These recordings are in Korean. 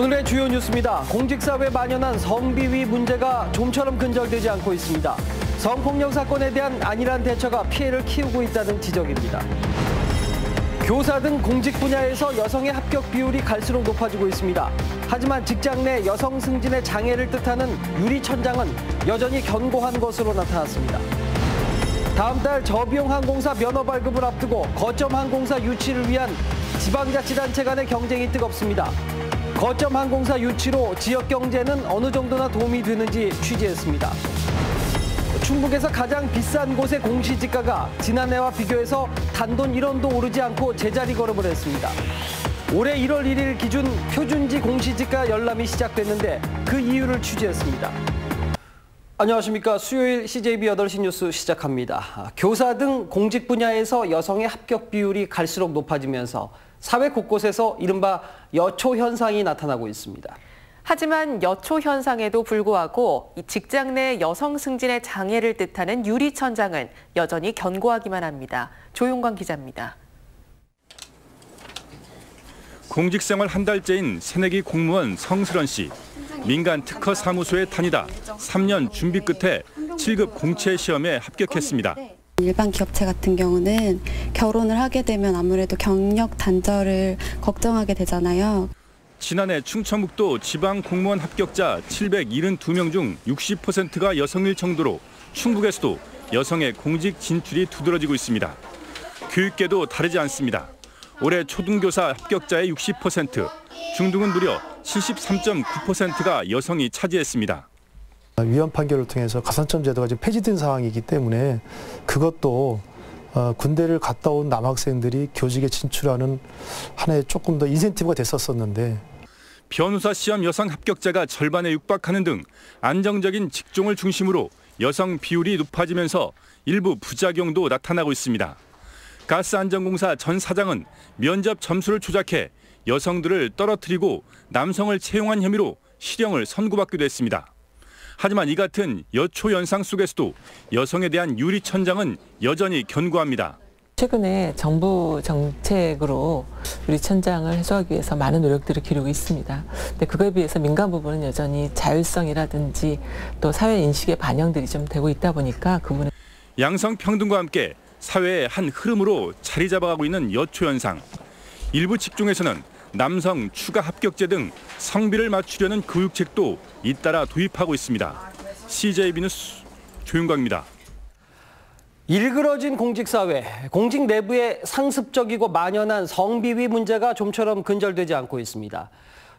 오늘의 주요 뉴스입니다. 공직사회에 만연한 성비위 문제가 좀처럼 근절되지 않고 있습니다. 성폭력 사건에 대한 안일한 대처가 피해를 키우고 있다는 지적입니다. 교사 등 공직 분야에서 여성의 합격 비율이 갈수록 높아지고 있습니다. 하지만 직장 내 여성 승진의 장애를 뜻하는 유리천장은 여전히 견고한 것으로 나타났습니다. 다음 달 저비용항공사 면허 발급을 앞두고 거점항공사 유치를 위한 지방자치단체 간의 경쟁이 뜨겁습니다. 거점항공사 유치로 지역 경제는 어느 정도나 도움이 되는지 취재했습니다. 충북에서 가장 비싼 곳의 공시지가가 지난해와 비교해서 단돈 1원도 오르지 않고 제자리 걸음을 했습니다. 올해 1월 1일 기준 표준지 공시지가 열람이 시작됐는데 그 이유를 취재했습니다. 안녕하십니까. 수요일 CJB 8시 뉴스 시작합니다. 교사 등 공직 분야에서 여성의 합격 비율이 갈수록 높아지면서 사회 곳곳에서 이른바 여초 현상이 나타나고 있습니다. 하지만 여초 현상에도 불구하고 직장 내 여성 승진의 장애를 뜻하는 유리천장은 여전히 견고하기만 합니다. 조용광 기자입니다. 공직생활 한 달째인 새내기 공무원 성슬원 씨. 민간 특허 사무소에 다니다 3년 준비 끝에 7급 공채 시험에 합격했습니다. 일반 기업체 같은 경우는 결혼을 하게 되면 아무래도 경력 단절을 걱정하게 되잖아요. 지난해 충청북도 지방 공무원 합격자 772명 중 60%가 여성일 정도로 충북에서도 여성의 공직 진출이 두드러지고 있습니다. 교육계도 다르지 않습니다. 올해 초등교사 합격자의 60%, 중등은 무려 73.9%가 여성이 차지했습니다. 위헌 판결을 통해서 가산점 제도가 지금 폐지된 상황이기 때문에 그것도 군대를 갔다 온 남학생들이 교직에 진출하는 하나의 조금 더 인센티브가 됐었는데 변호사 시험 여성 합격자가 절반에 육박하는 등 안정적인 직종을 중심으로 여성 비율이 높아지면서 일부 부작용도 나타나고 있습니다. 가스안전공사 전 사장은 면접 점수를 조작해 여성들을 떨어뜨리고 남성을 채용한 혐의로 실형을 선고받기도 했습니다. 하지만 이 같은 여초 현상 속에서도 여성에 대한 유리천장은 여전히 견고합니다. 최근에 정부 정책으로 유리천장을 해소하기 위해서 많은 노력들을 기울이고 있습니다. 근데 그거에 비해서 민간 부분은 여전히 자율성이라든지 또 사회 인식의 반영들이 좀 되고 있다 보니까 그 부분은 양성평등과 함께 사회의 한 흐름으로 자리 잡아가고 있는 여초 현상. 일부 직종에서는 남성 추가 합격제 등 성비를 맞추려는 교육책도 잇따라 도입하고 있습니다. CJB 뉴스 조윤광입니다. 일그러진 공직사회, 공직 내부에 상습적이고 만연한 성비위 문제가 좀처럼 근절되지 않고 있습니다.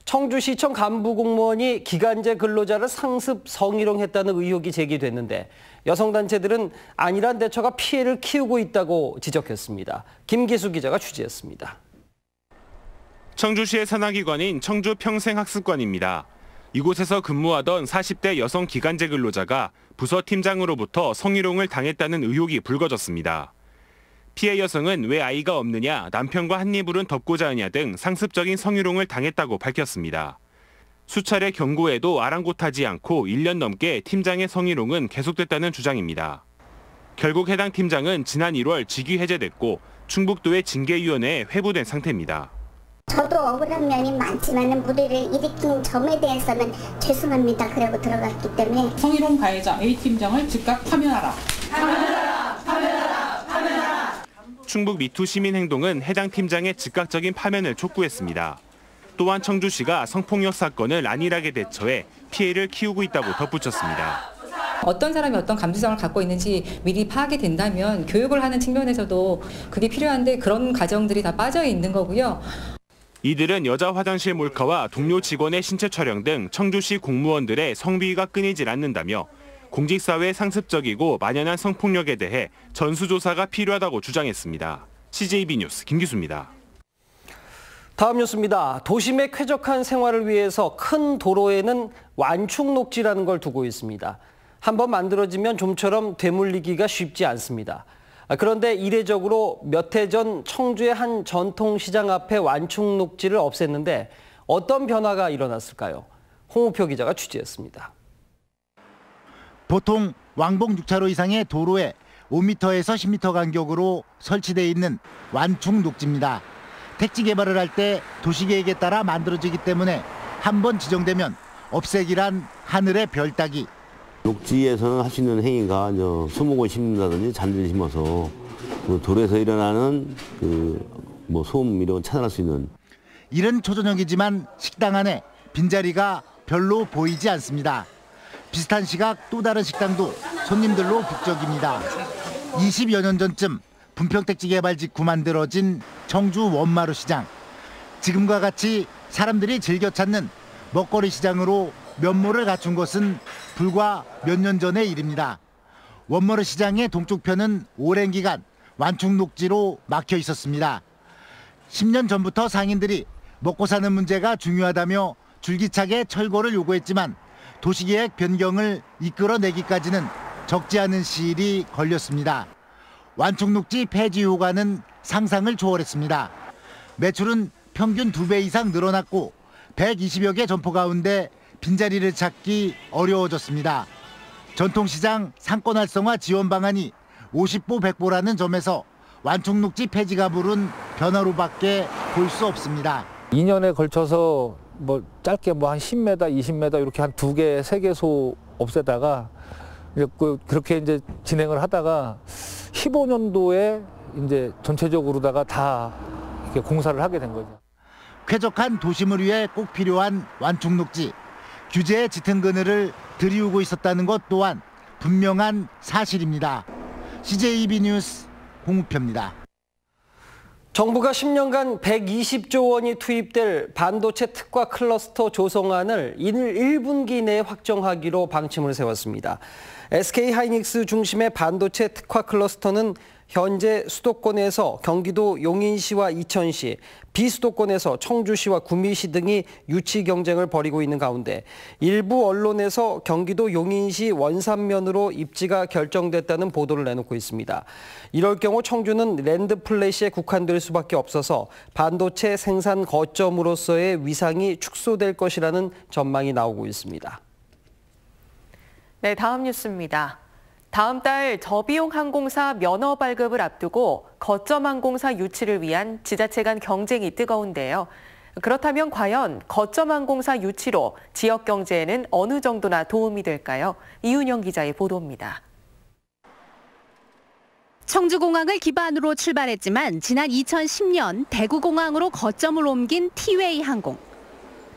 청주시청 간부 공무원이 기간제 근로자를 상습 성희롱했다는 의혹이 제기됐는데 여성단체들은 안일한 대처가 피해를 키우고 있다고 지적했습니다. 김기수 기자가 취재했습니다. 청주시의 산하기관인 청주평생학습관입니다. 이곳에서 근무하던 40대 여성 기간제 근로자가 부서 팀장으로부터 성희롱을 당했다는 의혹이 불거졌습니다. 피해 여성은 왜 아이가 없느냐, 남편과 한 이불은 덮고자 하냐 등 상습적인 성희롱을 당했다고 밝혔습니다. 수차례 경고에도 아랑곳하지 않고 1년 넘게 팀장의 성희롱은 계속됐다는 주장입니다. 결국 해당 팀장은 지난 1월 직위 해제됐고 충북도의 징계위원회에 회부된 상태입니다. 저도 억울한 면이 많지만 무리를 일으킨 점에 대해서는 죄송합니다. 그러고 들어갔기 때문에 성희롱 가해자 A팀장을 즉각 파면하라. 충북 미투 시민행동은 해당 팀장의 즉각적인 파면을 촉구했습니다. 또한 청주시가 성폭력 사건을 안일하게 대처해 피해를 키우고 있다고 덧붙였습니다. 어떤 사람이 어떤 감수성을 갖고 있는지 미리 파악이 된다면 교육을 하는 측면에서도 그게 필요한데 그런 과정들이 다 빠져 있는 거고요. 이들은 여자 화장실 몰카와 동료 직원의 신체 촬영 등 청주시 공무원들의 성비위가 끊이질 않는다며 공직사회의 상습적이고 만연한 성폭력에 대해 전수조사가 필요하다고 주장했습니다. CJB 뉴스 김기수입니다. 다음 뉴스입니다. 도심의 쾌적한 생활을 위해서 큰 도로에는 완충 녹지라는 걸 두고 있습니다. 한번 만들어지면 좀처럼 되물리기가 쉽지 않습니다. 그런데 이례적으로 몇 해 전 청주의 한 전통시장 앞에 완충 녹지를 없앴는데 어떤 변화가 일어났을까요? 홍우표 기자가 취재했습니다. 보통 왕복 6차로 이상의 도로에 5m에서 10m 간격으로 설치되어 있는 완충 녹지입니다. 택지 개발을 할 때 도시계획에 따라 만들어지기 때문에 한 번 지정되면 없애기란 하늘의 별 따기. 녹지에서는 할 수 있는 행위가 수목을 심는다든지 잔디를 심어서 돌에서 일어나는 소음 이런 걸 차단할 수 있는. 이른 초저녁이지만 식당 안에 빈자리가 별로 보이지 않습니다. 비슷한 시각 또 다른 식당도 손님들로 북적입니다. 20여 년 전쯤 분평택지 개발 직후 만들어진 청주 원마루 시장. 지금과 같이 사람들이 즐겨 찾는 먹거리 시장으로 면모를 갖춘 것은 불과 몇 년 전의 일입니다. 원마루 시장의 동쪽편은 오랜 기간 완충 녹지로 막혀 있었습니다. 10년 전부터 상인들이 먹고 사는 문제가 중요하다며 줄기차게 철거를 요구했지만 도시계획 변경을 이끌어내기까지는 적지 않은 시일이 걸렸습니다. 완충 녹지 폐지 효과는 상상을 초월했습니다. 매출은 평균 2배 이상 늘어났고 120여 개 점포 가운데 빈자리를 찾기 어려워졌습니다. 전통시장 상권 활성화 지원 방안이 50보 100보라는 점에서 완충 녹지 폐지가 부른 변화로밖에 볼 수 없습니다. 2년에 걸쳐서 짧게 한 10m, 20m 이렇게 한 2개, 3개소 없애다가 그렇게 이제 진행을 하다가 15년도에 이제 전체적으로다가 다 이렇게 공사를 하게 된 거죠. 쾌적한 도심을 위해 꼭 필요한 완충 녹지. 규제의 짙은 그늘을 들이우고 있었다는 것 또한 분명한 사실입니다. CJEB 뉴스 홍우표입니다. 정부가 10년간 120조 원이 투입될 반도체 특화 클러스터 조성안을 1분기 내에 확정하기로 방침을 세웠습니다. SK하이닉스 중심의 반도체 특화 클러스터는 현재 수도권에서 경기도 용인시와 이천시, 비수도권에서 청주시와 구미시 등이 유치 경쟁을 벌이고 있는 가운데 일부 언론에서 경기도 용인시 원산면으로 입지가 결정됐다는 보도를 내놓고 있습니다. 이럴 경우 청주는 랜드 플래시에 국한될 수밖에 없어서 반도체 생산 거점으로서의 위상이 축소될 것이라는 전망이 나오고 있습니다. 네, 다음 뉴스입니다. 다음 달 저비용 항공사 면허 발급을 앞두고 거점 항공사 유치를 위한 지자체 간 경쟁이 뜨거운데요. 그렇다면 과연 거점 항공사 유치로 지역 경제에는 어느 정도나 도움이 될까요? 이윤영 기자의 보도입니다. 청주공항을 기반으로 출발했지만 지난 2010년 대구공항으로 거점을 옮긴 티웨이 항공.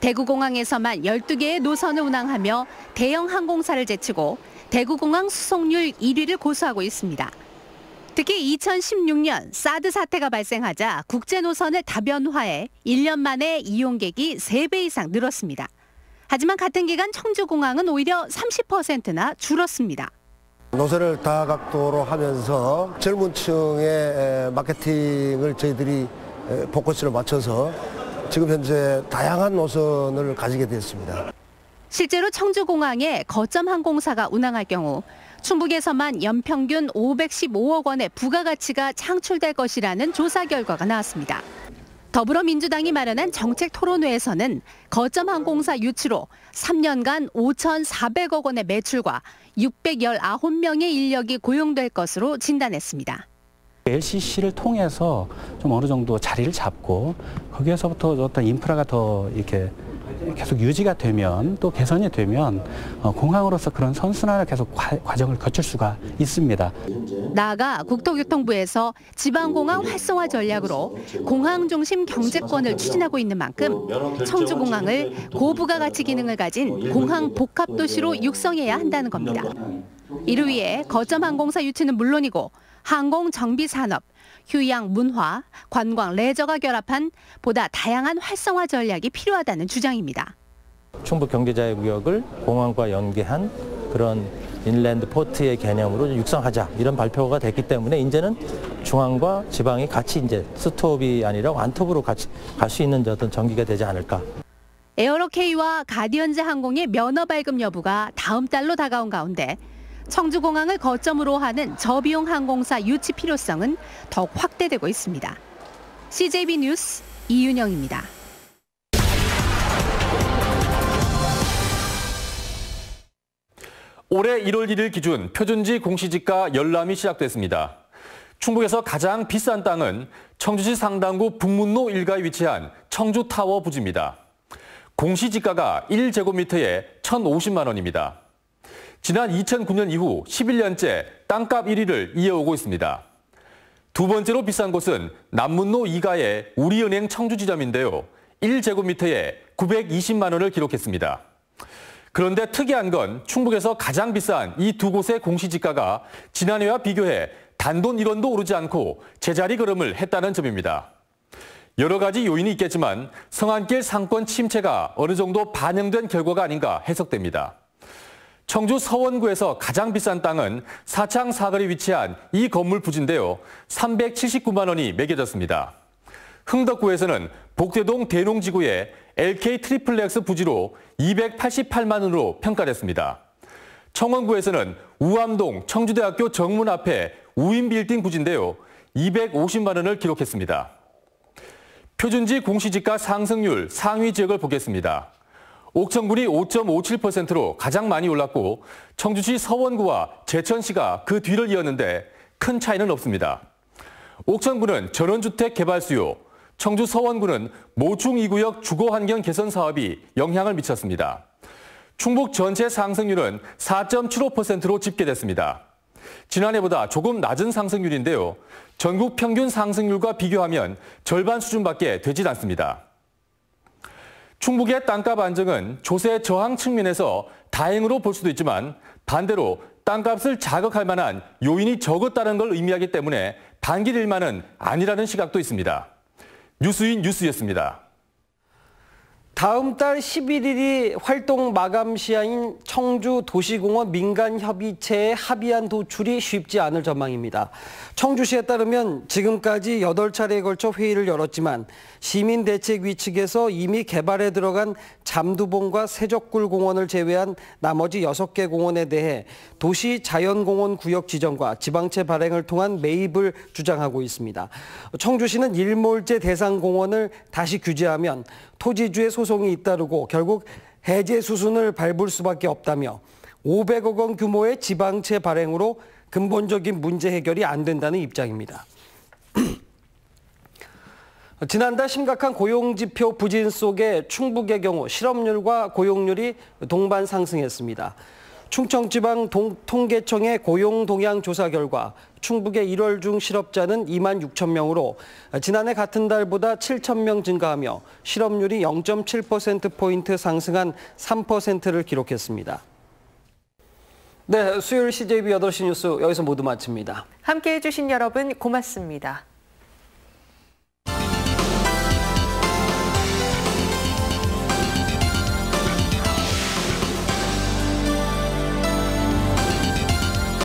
대구공항에서만 12개의 노선을 운항하며 대형 항공사를 제치고 대구공항 수송률 1위를 고수하고 있습니다. 특히 2016년 사드 사태가 발생하자 국제 노선을 다변화해 1년 만에 이용객이 3배 이상 늘었습니다. 하지만 같은 기간 청주공항은 오히려 30%나 줄었습니다. 노선을 다각도로 하면서 젊은 층의 마케팅을 저희들이 포커스를 맞춰서 지금 현재 다양한 노선을 가지게 됐습니다. 실제로 청주공항에 거점 항공사가 운항할 경우 충북에서만 연평균 515억 원의 부가가치가 창출될 것이라는 조사 결과가 나왔습니다. 더불어민주당이 마련한 정책 토론회에서는 거점 항공사 유치로 3년간 5,400억 원의 매출과 619명의 인력이 고용될 것으로 진단했습니다. LCC를 통해서 좀 어느 정도 자리를 잡고 거기에서부터 어떤 인프라가 더 이렇게 계속 유지가 되면 또 개선이 되면 공항으로서 그런 선순환을 계속 과정을 거칠 수가 있습니다. 나아가 국토교통부에서 지방공항 활성화 전략으로 공항 중심 경제권을 추진하고 있는 만큼 청주공항을 고부가가치 기능을 가진 공항 복합도시로 육성해야 한다는 겁니다. 이를 위해 거점 항공사 유치는 물론이고 항공 정비 산업, 휴양 문화, 관광 레저가 결합한 보다 다양한 활성화 전략이 필요하다는 주장입니다. 충북 경제자유구역을 공항과 연계한 그런 인랜드 포트의 개념으로 육성하자 이런 발표가 됐기 때문에 이제는 중앙과 지방이 같이 이제 스톱이 아니라 완톱으로 같이 갈 수 있는 어떤 전기가 되지 않을까. 에어로케이와 가디언즈 항공의 면허 발급 여부가 다음 달로 다가온 가운데 청주공항을 거점으로 하는 저비용 항공사 유치 필요성은 더욱 확대되고 있습니다. CJB 뉴스 이윤영입니다. 올해 1월 1일 기준 표준지 공시지가 열람이 시작됐습니다. 충북에서 가장 비싼 땅은 청주시 상당구 북문로 일가에 위치한 청주타워 부지입니다. 공시지가가 1제곱미터에 1,050만 원입니다. 지난 2009년 이후 11년째 땅값 1위를 이어오고 있습니다. 두 번째로 비싼 곳은 남문로 2가의 우리은행 청주지점인데요. 1제곱미터에 920만 원을 기록했습니다. 그런데 특이한 건 충북에서 가장 비싼 이 두 곳의 공시지가가 지난해와 비교해 단돈 1원도 오르지 않고 제자리 걸음을 했다는 점입니다. 여러 가지 요인이 있겠지만 성안길 상권 침체가 어느 정도 반영된 결과가 아닌가 해석됩니다. 청주 서원구에서 가장 비싼 땅은 사창 사거리에 위치한 이 건물 부지인데요. 379만 원이 매겨졌습니다. 흥덕구에서는 복대동 대농지구의 LK 트리플렉스 부지로 288만 원으로 평가됐습니다. 청원구에서는 우암동 청주대학교 정문 앞에 우인 빌딩 부지인데요. 250만 원을 기록했습니다. 표준지 공시지가 상승률 상위 지역을 보겠습니다. 옥천군이 5.57%로 가장 많이 올랐고 청주시 서원구와 제천시가 그 뒤를 이었는데 큰 차이는 없습니다. 옥천군은 전원주택 개발 수요, 청주 서원구는 모충 2구역 주거환경 개선 사업이 영향을 미쳤습니다. 충북 전체 상승률은 4.75%로 집계됐습니다. 지난해보다 조금 낮은 상승률인데요. 전국 평균 상승률과 비교하면 절반 수준밖에 되질 않습니다. 충북의 땅값 안정은 조세 저항 측면에서 다행으로 볼 수도 있지만 반대로 땅값을 자극할 만한 요인이 적었다는 걸 의미하기 때문에 반길 일만은 아니라는 시각도 있습니다. 뉴스인 뉴스였습니다. 다음 달 11일이 활동 마감 시한인 청주 도시공원 민간협의체에 합의안 도출이 쉽지 않을 전망입니다. 청주시에 따르면 지금까지 8차례에 걸쳐 회의를 열었지만 시민대책위 측에서 이미 개발에 들어간 잠두봉과 세적굴공원을 제외한 나머지 6개 공원에 대해 도시자연공원 구역 지정과 지방채 발행을 통한 매입을 주장하고 있습니다. 청주시는 일몰제 대상 공원을 다시 규제하면 토지주의 소송이 잇따르고 결국 해제 수순을 밟을 수밖에 없다며 500억 원 규모의 지방채 발행으로 근본적인 문제 해결이 안 된다는 입장입니다. 지난달 심각한 고용지표 부진 속에 충북의 경우 실업률과 고용률이 동반 상승했습니다. 충청지방 통계청의 고용동향 조사 결과 충북의 1월 중 실업자는 2만 6천 명으로 지난해 같은 달보다 7천 명 증가하며 실업률이 0.7%포인트 상승한 3%를 기록했습니다. 네, 수요일 CJB 8시 뉴스 여기서 모두 마칩니다. 함께해 주신 여러분 고맙습니다.